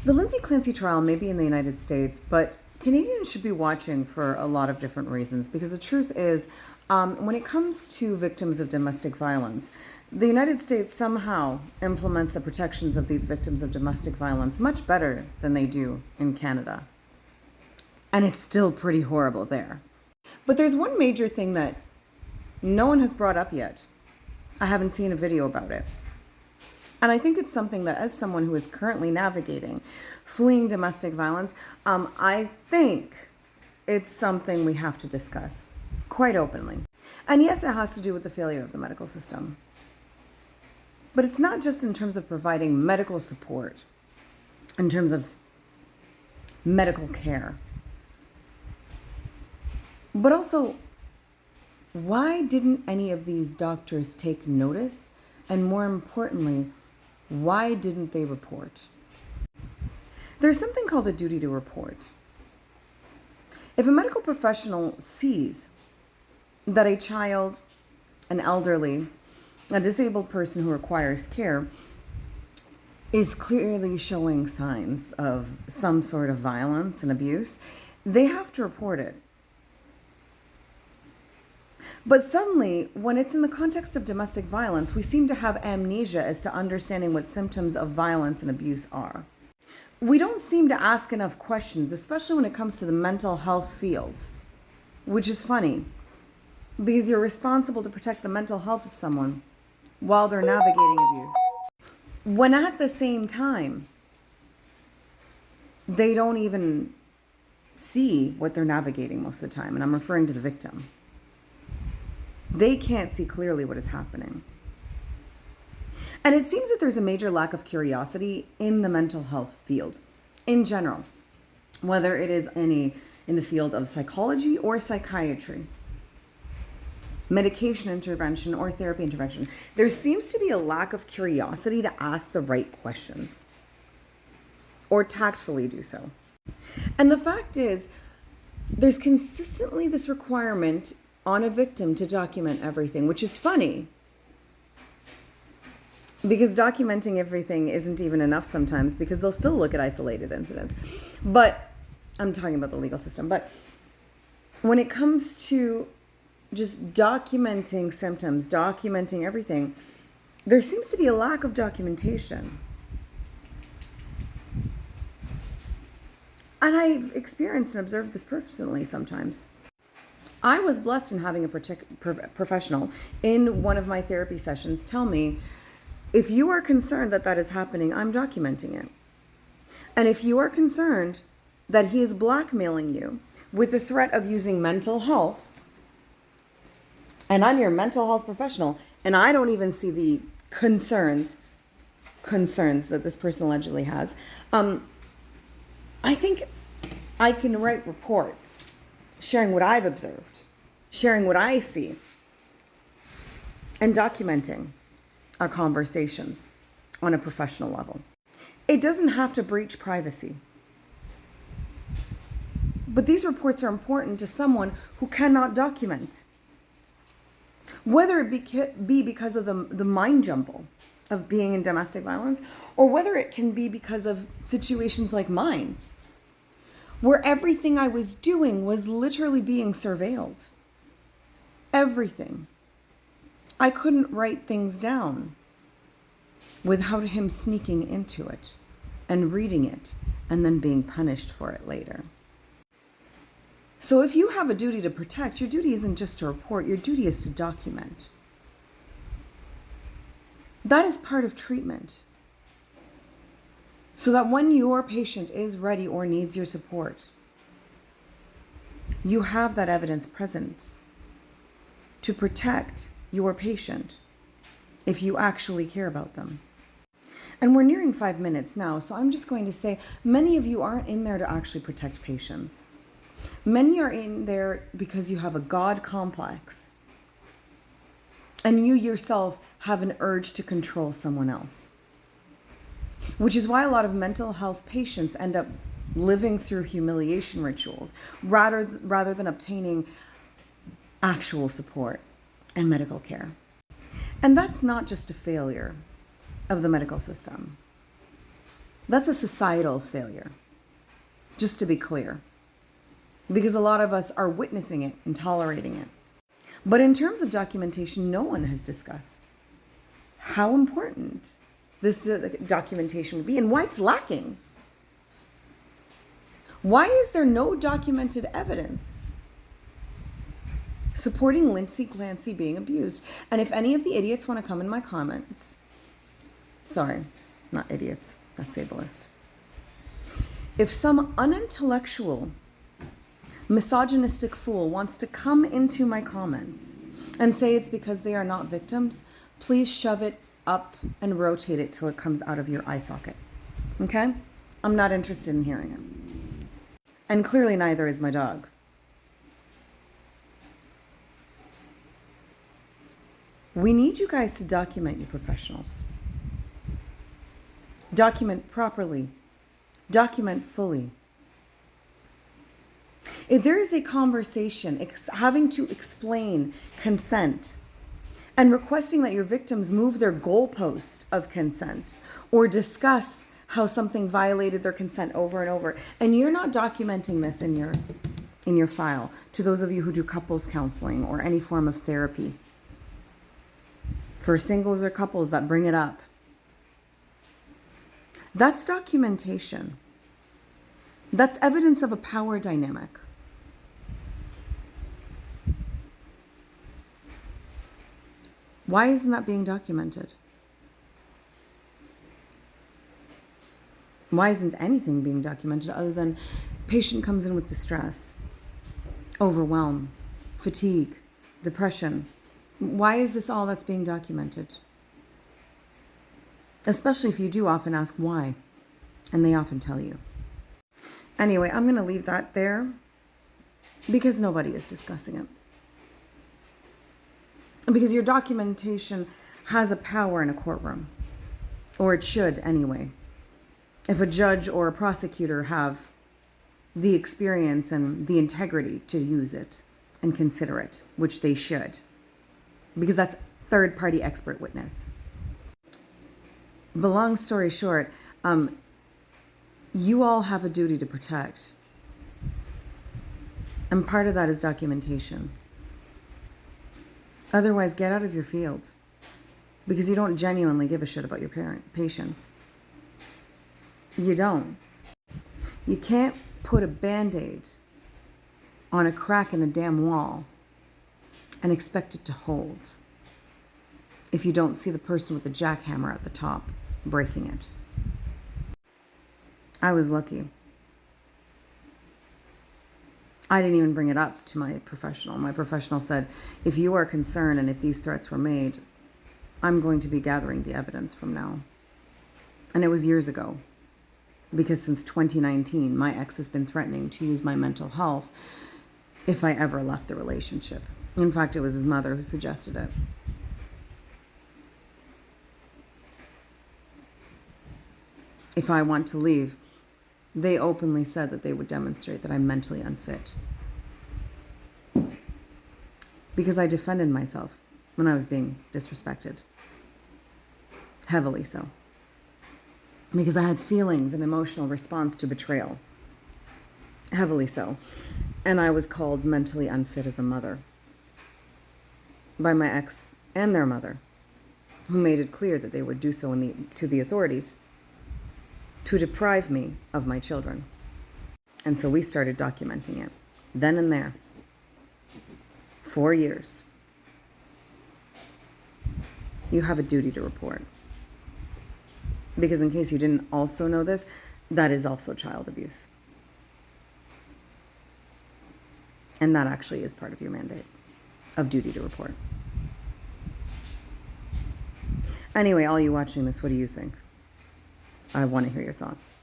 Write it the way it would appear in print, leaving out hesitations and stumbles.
The Lindsay Clancy trial may be in the United States, but Canadians should be watching for a lot of different reasons, because the truth is, when it comes to victims of domestic violence, the United States somehow implements the protections of these victims of domestic violence much better than they do in Canada. And it's still pretty horrible there. But there's one major thing that no one has brought up yet. I haven't seen a video about it. And I think it's something that, as someone who is currently navigating fleeing domestic violence, I think it's something we have to discuss quite openly. And yes, it has to do with the failure of the medical system. But it's not just in terms of providing medical support, in terms of medical care, but also, why didn't any of these doctors take notice? And more importantly, why didn't they report? There's something called a duty to report. If a medical professional sees that a child, an elderly, a disabled person who requires care is clearly showing signs of some sort of violence and abuse, they have to report it. But suddenly, when it's in the context of domestic violence, we seem to have amnesia as to understanding what symptoms of violence and abuse are. We don't seem to ask enough questions, especially when it comes to the mental health field, which is funny, because you're responsible to protect the mental health of someone while they're navigating abuse. When at the same time, they don't even see what they're navigating most of the time, and I'm referring to the victim. They can't see clearly what is happening. And it seems that there's a major lack of curiosity in the mental health field in general, whether it is in the field of psychology or psychiatry, medication intervention or therapy intervention. There seems to be a lack of curiosity to ask the right questions or tactfully do so. And the fact is, there's consistently this requirement on a victim to document everything, which is funny, because documenting everything isn't even enough sometimes, because they'll still look at isolated incidents. But I'm talking about the legal system. But when it comes to just documenting symptoms, documenting everything, there seems to be a lack of documentation. And I've experienced and observed this personally sometimes. I was blessed in having a professional in one of my therapy sessions tell me, if you are concerned that that is happening, I'm documenting it. And if you are concerned that he is blackmailing you with the threat of using mental health, and I'm your mental health professional, and I don't even see the concerns that this person allegedly has, I think I can write reports sharing what I've observed, sharing what I see, and documenting our conversations on a professional level. It doesn't have to breach privacy. But these reports are important to someone who cannot document. Whether it be because of the mind jumble of being in domestic violence, or whether it can be because of situations like mine, where everything I was doing was literally being surveilled. Everything. I couldn't write things down without him sneaking into it and reading it and then being punished for it later. So if you have a duty to protect, your duty isn't just to report, your duty is to document. That is part of treatment. So that when your patient is ready or needs your support, you have that evidence present to protect your patient if you actually care about them. And we're nearing 5 minutes now, so I'm just going to say, many of you aren't in there to actually protect patients. Many are in there because you have a God complex, and you yourself have an urge to control someone else. Which is why a lot of mental health patients end up living through humiliation rituals rather than obtaining actual support and medical care. And that's not just a failure of the medical system. That's a societal failure, just to be clear, because a lot of us are witnessing it and tolerating it. But in terms of documentation, no one has discussed how important this documentation would be and why it's lacking. Why is there no documented evidence supporting Lindsay Clancy being abused? And if any of the idiots want to come in my comments, sorry, not idiots, that's ableist. If some unintellectual, misogynistic fool wants to come into my comments and say it's because they are not victims, please shove it up and rotate it till it comes out of your eye socket. Okay? I'm not interested in hearing it. And clearly neither is my dog. We need you guys to document, you professionals. Document properly. Document fully. If there is a conversation having to explain consent and requesting that your victims move their goalpost of consent or discuss how something violated their consent over and over, and you're not documenting this in your file, to those of you who do couples counseling or any form of therapy, for singles or couples that bring it up, that's documentation. That's evidence of a power dynamic. Why isn't that being documented? Why isn't anything being documented other than patient comes in with distress, overwhelm, fatigue, depression? Why is this all that's being documented? Especially if you do often ask why, and they often tell you. Anyway, I'm going to leave that there because nobody is discussing it. Because your documentation has a power in a courtroom, or it should anyway. If a judge or a prosecutor have the experience and the integrity to use it and consider it, which they should, because that's third-party expert witness. But long story short, you all have a duty to protect. And part of that is documentation. Otherwise, get out of your field because you don't genuinely give a shit about your patients. You don't. You can't put a Band-Aid on a crack in a damn wall and expect it to hold if you don't see the person with the jackhammer at the top breaking it. I was lucky. I didn't even bring it up to my professional. My professional said, if you are concerned and if these threats were made, I'm going to be gathering the evidence from now. And it was years ago, because since 2019, my ex has been threatening to use my mental health if I ever left the relationship. In fact, it was his mother who suggested it. If I want to leave, they openly said that they would demonstrate that I'm mentally unfit. Because I defended myself when I was being disrespected. Heavily so. Because I had feelings and emotional response to betrayal. Heavily so. And I was called mentally unfit as a mother by my ex and their mother, who made it clear that they would do so to the authorities to deprive me of my children. And so we started documenting it, then and there, 4 years. You have a duty to report. Because in case you didn't also know this, that is also child abuse. And that actually is part of your mandate of duty to report. Anyway, all you watching this, what do you think? I want to hear your thoughts.